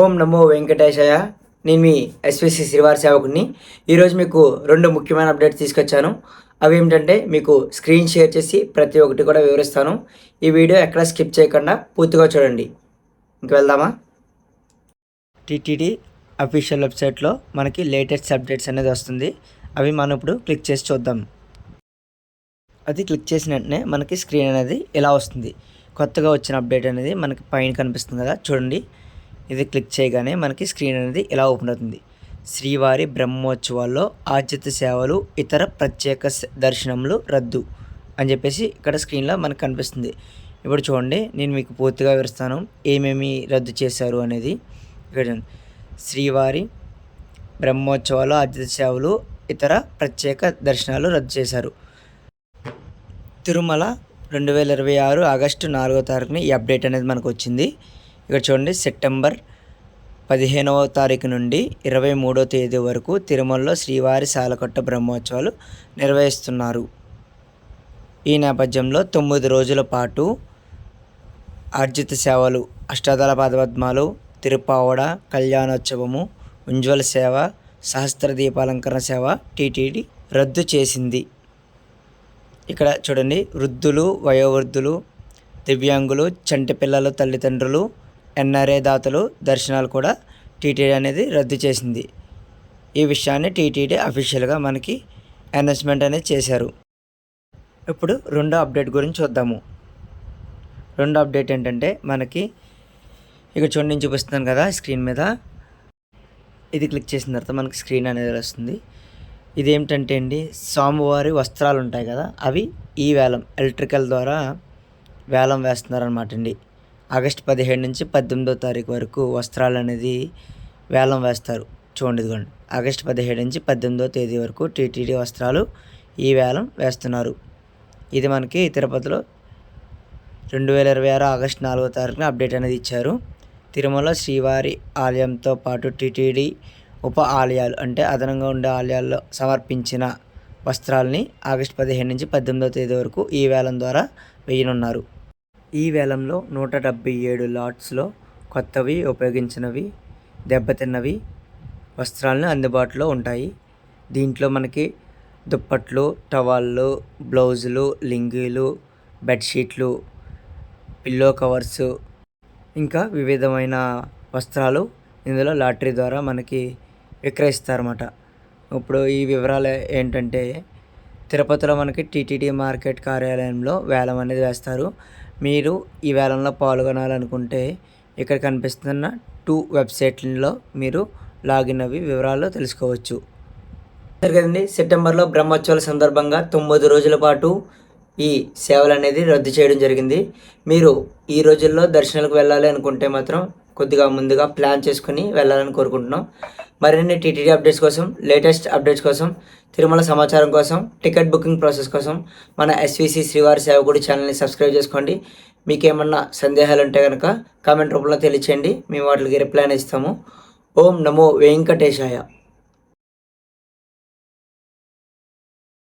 ఓం నమో వెంకటేశాయ. నేను మీ ఎస్విసి శ్రీవారి సేవకుడిని. ఈరోజు మీకు 2 ముఖ్యమైన అప్డేట్స్ తీసుకొచ్చాను. అవి ఏమిటంటే మీకు స్క్రీన్ షేర్ చేసి ప్రతి ఒక్కటి కూడా వివరిస్తాను. ఈ వీడియో ఎక్కడ స్కిప్ చేయకుండా పూర్తిగా చూడండి. ఇంక వెళ్దామా? టీటీడీ అఫీషియల్ వెబ్సైట్లో మనకి లేటెస్ట్ అప్డేట్స్ అనేది వస్తుంది. అవి మనం ఇప్పుడు క్లిక్ చేసి చూద్దాం. అది క్లిక్ చేసిన వెంటనే మనకి స్క్రీన్ అనేది ఇలా వస్తుంది. కొత్తగా వచ్చిన అప్డేట్ అనేది మనకి పైన కనిపిస్తుంది కదా, చూడండి. ఇది క్లిక్ చేయగానే మనకి స్క్రీన్ అనేది ఇలా ఓపెన్ అవుతుంది. శ్రీవారి బ్రహ్మోత్సవాల్లో ఆర్జిత సేవలు ఇతర ప్రత్యేక దర్శనములు రద్దు అని చెప్పేసి ఇక్కడ స్క్రీన్లో మనకు కనిపిస్తుంది. ఇప్పుడు చూడండి, నేను మీకు పూర్తిగా వివరిస్తాను ఏమేమి రద్దు చేశారు అనేది. ఇక్కడ శ్రీవారి బ్రహ్మోత్సవాలు ఆర్జిత సేవలు ఇతర ప్రత్యేక దర్శనాలు రద్దు చేశారు. తిరుమల 2026 ఆగస్టు 4వ తారీఖున ఈ అప్డేట్ అనేది మనకు వచ్చింది. ఇక్కడ చూడండి, సెప్టెంబర్ 15వ తారీఖు నుండి 23వ తేదీ వరకు తిరుమలలో శ్రీవారి సాలకట్ట బ్రహ్మోత్సవాలు నిర్వహిస్తున్నారు. ఈ నేపథ్యంలో 9 రోజుల పాటు ఆర్జిత సేవలు, అష్టాదళ పదపద్మాలు, తిరుపావడ, కళ్యాణోత్సవము, ఉజ్వల సేవ, సహస్ర దీపాలంకరణ సేవ టీటీడీ రద్దు చేసింది. ఇక్కడ చూడండి, వృద్ధులు, వయోవృద్ధులు, దివ్యాంగులు, చంటి పిల్లల తల్లిదండ్రులు, ఎన్ఆర్ఐ దాతలు దర్శనాలు కూడా టీటీడీ అనేది రద్దు చేసింది. ఈ విషయాన్ని టీటీడీ అఫీషియల్గా మనకి అనౌన్స్మెంట్ అనేది చేశారు. ఇప్పుడు రెండో అప్డేట్ గురించి చూద్దాము. రెండో అప్డేట్ ఏంటంటే మనకి ఇక్కడ చూడండి, నేను చూపిస్తున్నాను కదా స్క్రీన్ మీద. ఇది క్లిక్ చేసిన తర్వాత మనకి స్క్రీన్ అనేది వస్తుంది. ఇదేమిటంటే అండి, స్వామివారి వస్త్రాలు ఉంటాయి కదా, అవి ఈ వేలం ఎలక్ట్రికల్ ద్వారా వేలం వేస్తున్నారనమాట అండి. ఆగస్టు 17 నుంచి 18వ తారీఖు వరకు వస్త్రాలు అనేది వేలం వేస్తారు. చూడండి, ఇదిగోండి, ఆగస్టు 17 నుంచి 18వ తేదీ వరకు టీటీడీ వస్త్రాలు ఈ వేలం వేస్తున్నారు. ఇది మనకి తిరుపతిలో 2026 ఆగస్టు 4వ తారీఖున అప్డేట్ అనేది ఇచ్చారు. తిరుమల శ్రీవారి ఆలయంతో పాటు టీటీడీ ఉప ఆలయాలు అంటే అదనంగా ఉండే ఆలయాల్లో సమర్పించిన వస్త్రాలని ఆగస్టు 15 నుంచి 18వ తేదీ వరకు ఈ వేలం ద్వారా వేయనున్నారు. ఈ వేలంలో 177 లాట్స్లో కొత్తవి, ఉపయోగించినవి, దెబ్బతిన్నవి వస్త్రాలను అందుబాటులో ఉంటాయి. దీంట్లో మనకి దుప్పట్లు, టవాళ్ళు, బ్లౌజులు, లింగీలు, బెడ్షీట్లు, పిల్లో కవర్సు, ఇంకా వివిధమైన వస్త్రాలు ఇందులో లాటరీ ద్వారా మనకి విక్రయిస్తారన్నమాట. ఇప్పుడు ఈ వివరాలు ఏంటంటే, తిరుపతిలో మనకి టీటీడీ మార్కెట్ కార్యాలయంలో వేలం అనేది వేస్తారు. మీరు ఈ వేలంలో పాల్గొనాలనుకుంటే ఇక్కడ కనిపిస్తున్న 2 వెబ్సైట్లలో మీరు లాగిన్ అవి వివరాలు తెలుసుకోవచ్చు. కదండి, సెప్టెంబర్లో బ్రహ్మోత్సవాల సందర్భంగా 9 రోజుల పాటు ఈ సేవలు అనేది రద్దు చేయడం జరిగింది. మీరు ఈ రోజుల్లో దర్శనాలకు వెళ్ళాలి అనుకుంటే మాత్రం కొద్దిగా ముందుగా ప్లాన్ చేసుకుని వెళ్ళాలని కోరుకుంటున్నాం. మరిన్ని టీటీడీ అప్డేట్స్ కోసం, లేటెస్ట్ అప్డేట్స్ కోసం, తిరుమల సమాచారం కోసం, టికెట్ బుకింగ్ ప్రాసెస్ కోసం మన ఎస్విసి శ్రీవారి సేవకుడి ఛానల్ని సబ్స్క్రైబ్ చేసుకోండి. మీకేమన్నా సందేహాలు ఉంటే కనుక కామెంట్ రూపంలో తెలియచేయండి. మేము వాటికి రిప్లై ఇస్తాము. ఓం నమో వెంకటేశాయ.